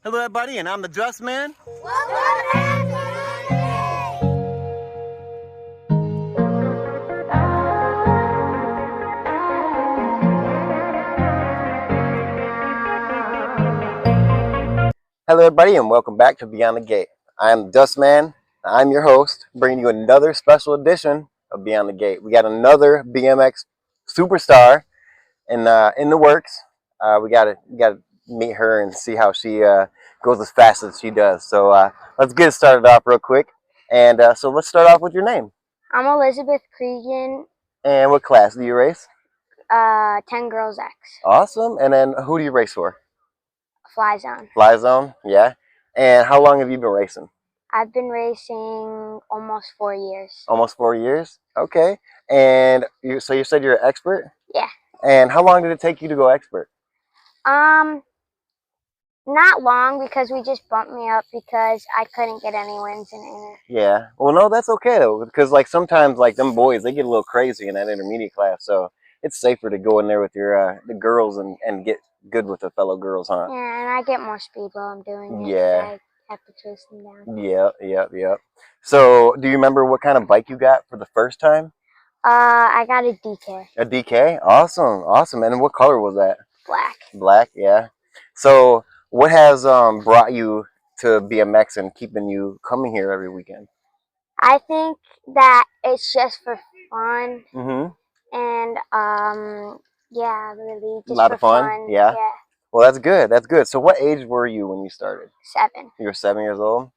Hello everybody, and I'm the Just Man. Welcome back to Hello everybody, and welcome back to Beyond the Gate. I am the Dust Man. I'm your host, bringing you another special edition of Beyond the Gate. We got another BMX superstar in the works. We gotta meet her and see how she goes as fast as she does. So let's get it started off real quick. And so let's start off with your name. I'm Elizabeth Cregan, And what class do you race? 10 Girls X, Awesome. And then who do you race for? Fly Zone. Fly Zone, yeah. And how long have you been racing? I've been racing almost 4 years. Almost 4 years. Okay. And so you said you're an expert? Yeah. And how long did it take you to go expert? Not long because we just bumped me up because I couldn't get any wins in inter. Yeah. Well, no, that's okay though, because like sometimes like them boys, they get a little crazy in that intermediate class, so it's safer to go in there with your the girls and get good with the fellow girls, huh? Yeah, and I get more speed while I'm doing it. Yeah. I have to chase them down. Yep. So, do you remember what kind of bike you got for the first time? I got a DK. A DK? Awesome. And what color was that? Black. Black, yeah. So, what has brought you to BMX and keeping you coming here every weekend? I think that it's just for fun. Mm-hmm. And yeah, really A just lot for of fun, yeah. Yeah, Well, that's good. That's good. So, what age were you when you started? 7. You were 7 years old.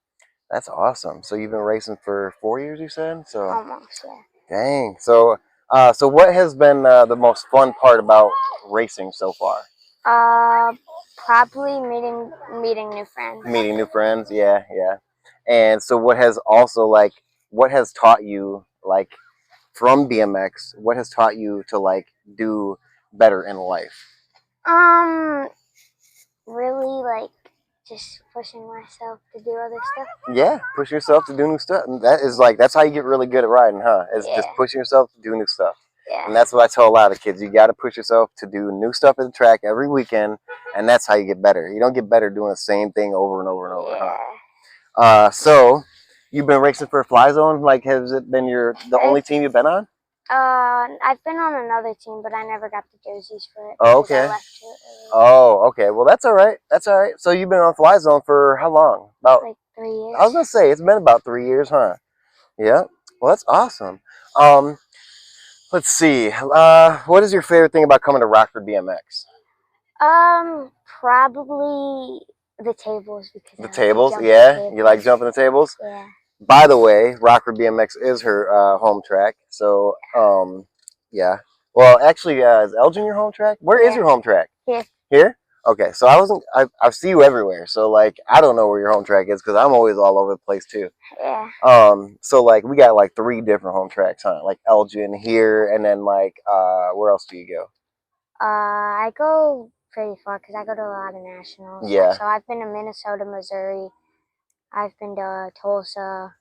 That's awesome. So, you've been racing for 4 years, you said. So, Almost, yeah. dang. So, so what has been the most fun part about racing so far? Probably meeting new friends. Meeting new friends, yeah. And so, what has taught you like from BMX? What has taught you to like do better in life? Really like just pushing myself to do other stuff. Yeah, push yourself to do new stuff. And that is like that's how you get really good at riding, huh? Is just Yeah. pushing yourself to do new stuff. Yeah. And that's what I tell a lot of kids. You got to push yourself to do new stuff at the track every weekend, and that's how you get better. You don't get better doing the same thing over and over and over, Yeah. huh? So you've been racing for Fly Zone. Like, has it been the only team you've been on? I've been on another team, but I never got the jerseys for it. Oh, because I okay. left too early. Oh, okay. Well, that's all right. That's all right. So you've been on Fly Zone for how long? About Like 3 years. I was gonna say it's been about 3 years, huh? Yeah. Well, that's awesome. Um, let's see. What is your favorite thing about coming to Rockford BMX? Probably the tables because The I tables, like yeah. You like jumping the tables? Yeah. By the way, Rockford BMX is her home track. So, yeah. Well, actually, is Elgin your home track? Where is Yeah. your home track? Here. Here? Okay. So I see you everywhere. So like, I don't know where your home track is because I'm always all over the place too. Yeah. So like, we got like 3 different home tracks, huh? Like Elgin here, and then like, where else do you go? I go pretty far because I go to a lot of nationals. Yeah. So I've been to Minnesota, Missouri. I've been to Tulsa.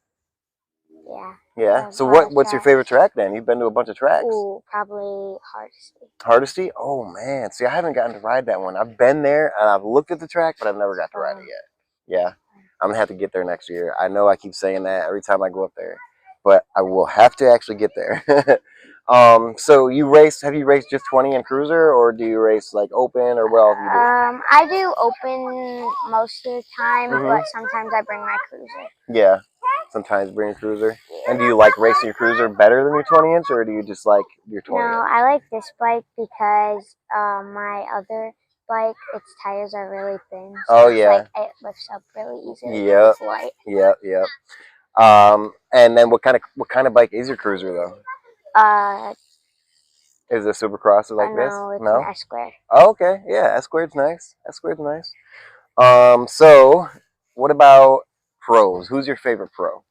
Yeah. Yeah. So a lot of what's your tracks. favorite track then? You've been to a bunch of tracks. Ooh, probably Hardesty. Hardesty? Oh man. See, I haven't gotten to ride that one. I've been there and I've looked at the track, but I've never got to ride it yet. Yeah. I'm gonna have to get there next year. I know I keep saying that every time I go up there, but I will have to actually get there. So have you raced just 20 and cruiser, or do you race like open, or what else do you do? I do open most of the time, Mhm. but sometimes I bring my cruiser. Yeah. Sometimes bring a cruiser. And do you like racing your cruiser better than your 20-inch, or do you just like your 20-inch? No, I like this bike because my other bike, its tires are really thin. So Oh, yeah. It lifts up really easily. Yep. It's light. Yep. And then what kind of bike is your cruiser though? Is it a supercrosser like this? No, it's No? an S squared. Oh, okay. Yeah, S squared's nice. S squared's nice. So what about pros? Who's your favorite pro?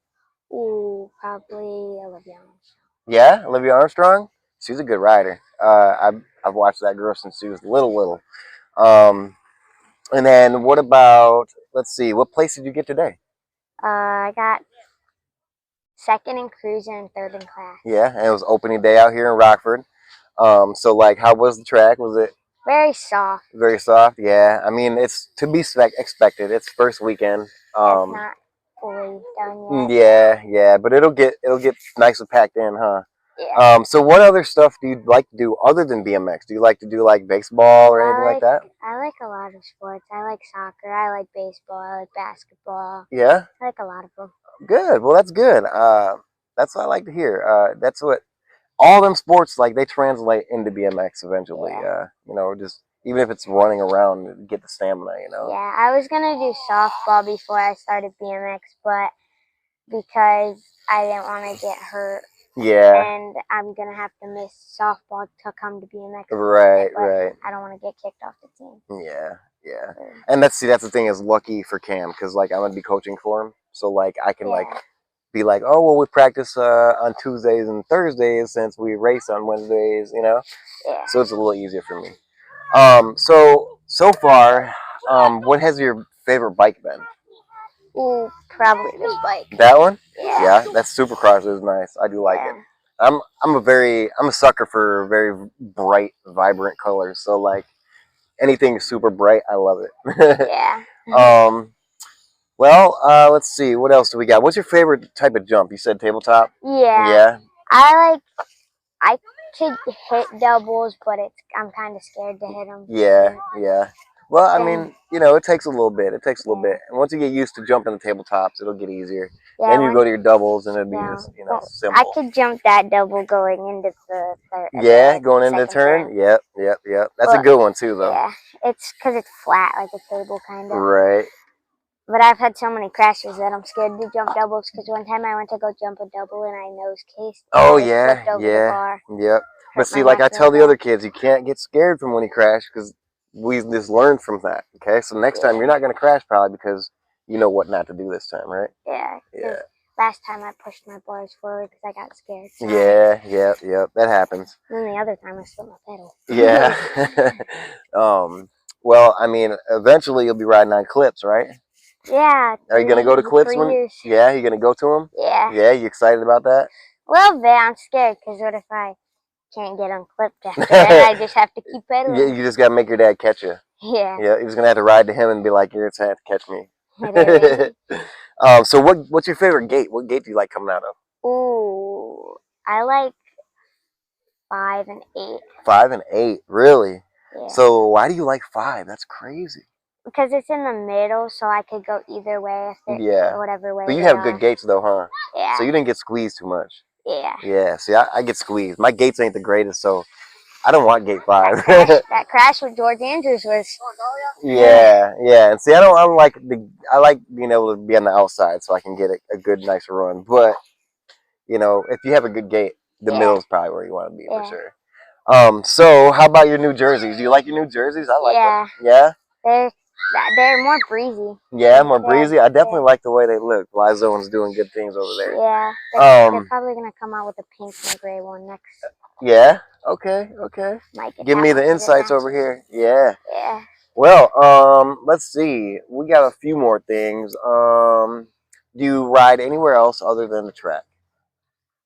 Ooh, probably Olivia Armstrong. Yeah, Olivia Armstrong. She's a good rider. I've watched that girl since she was little. And then what about? Let's see. What place did you get today? I got second in cruiser and third in class. Yeah, and it was opening day out here in Rockford. So like, how was the track? Was it Very soft. Very soft. Yeah. I mean, it's to be expected. It's first weekend. It's not fully done Yeah, yet. yeah, but it'll get nicely packed in, huh? Yeah. So what other stuff do you like to do other than BMX? Do you like to do like baseball or anything like that? I like a lot of sports. I like soccer. I like baseball. I like basketball. Yeah. I like a lot of them. Good. Well, that's good. That's what I like to hear. That's what all them sports like they translate into BMX eventually. Yeah. Just even if it's running around to get the stamina. Yeah, I was gonna do softball before I started BMX, but because I didn't want to get hurt. Yeah. And I'm gonna have to miss softball to come to BMX. Right. But Right. I don't want to get kicked off the team. Yeah. Yeah. And that's the thing is lucky for Cam because like I'm gonna be coaching for him, so like I can like be like, oh well, we practice on Tuesdays and Thursdays since we race on Wednesdays, Yeah. So it's a little easier for me. So far, what has your favorite bike been? Ooh, probably this bike. That one? Yeah. Yeah, that Supercross is nice. I do like it. I'm a sucker for very bright, vibrant colors. So like anything super bright, I love it. Yeah. Well, let's see. What else do we got? What's your favorite type of jump? You said tabletop? Yeah. Yeah. I could hit doubles, but I'm kind of scared to hit them. Yeah, yeah. Well, I mean, it takes a little bit. It takes a little bit. And once you get used to jumping the tabletops, it'll get easier. Yeah, then you go to your doubles and it'll be just, simple. I could jump that double going into the third. Yeah, going into the turn. Yep. That's a good one too, though. Yeah, it's because it's flat like a table kind of. Right. But I've had so many crashes that I'm scared to jump doubles because one time I went to go jump a double and I nose cased. Oh yeah, yeah, yep. But see, like I tell the other kids, you can't get scared from when you crash because we just learned from that. Okay, so next time you're not gonna crash probably because you know what not to do this time, right? Yeah. Yeah. Last time I pushed my bars forward because I got scared. So. Yeah, that happens. And the other time I slipped my pedal. Yeah. Well, I mean, eventually you'll be riding on clips, right? Yeah. Are you gonna go to clips Yeah, you gonna go to them? Yeah. Yeah, you excited about that? A little bit. I'm scared because what if I can't get unclipped after that? I just have to keep pedaling. Yeah, you just gotta make your dad catch you. Yeah. Yeah, he's gonna have to ride to him and be like, "You're gonna have to catch me." So what's your favorite gate? What gate do you like coming out of? Ooh, I like 5 and 8. 5 and 8, really? Yeah. So why do you like 5? That's crazy. Because it's in the middle, so I could go either way or whatever way. But you have good gates though, huh? Yeah. So you didn't get squeezed too much. Yeah. Yeah. See, I get squeezed. My gates ain't the greatest, so I don't want gate 5. That crash with George Andrews was. Yeah. And see, I like being able to be on the outside so I can get a good, nice run. But if you have a good gate, the middle is probably where you want to be for sure. So how about your new jerseys? Do you like your new jerseys? I like them. Yeah. They're more breezy. Yeah, more breezy. I definitely like the way they look. Lizone's doing good things over there. Yeah. They're probably gonna come out with a pink and gray one next. Yeah. Okay. Give me the insights over here. Yeah. Yeah. Well, let's see. We got a few more things. Do you ride anywhere else other than the track?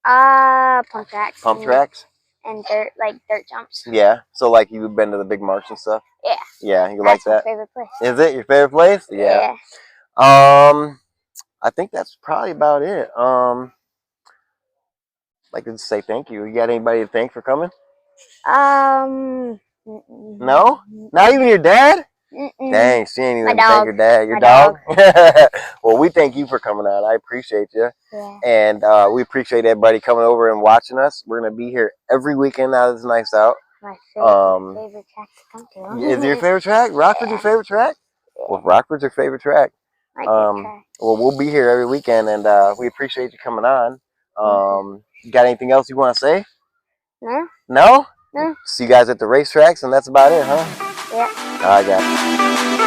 Pump tracks. Pump tracks? And dirt jumps. Yeah. So like you've been to the big march and stuff? Yeah. Yeah, you like that? That's my favorite place. Is it your favorite place? Yeah. I think that's probably about it. I'd like to say thank you. You got anybody to thank for coming? No? Not even your dad? Dang, she ain't even thank her dad. Your dog? Well, we thank you for coming out. I appreciate you. Yeah. And we appreciate everybody coming over and watching us. We're going to be here every weekend now this nice out. My favorite track to come to. Is it your favorite track? Rockford's your favorite track? Yeah. Well, Rockford's your favorite track. Well, we'll be here every weekend, and we appreciate you coming on. You got anything else you want to say? No. No? No. See you guys at the racetracks, and that's about it, huh? Yeah. All right, guys.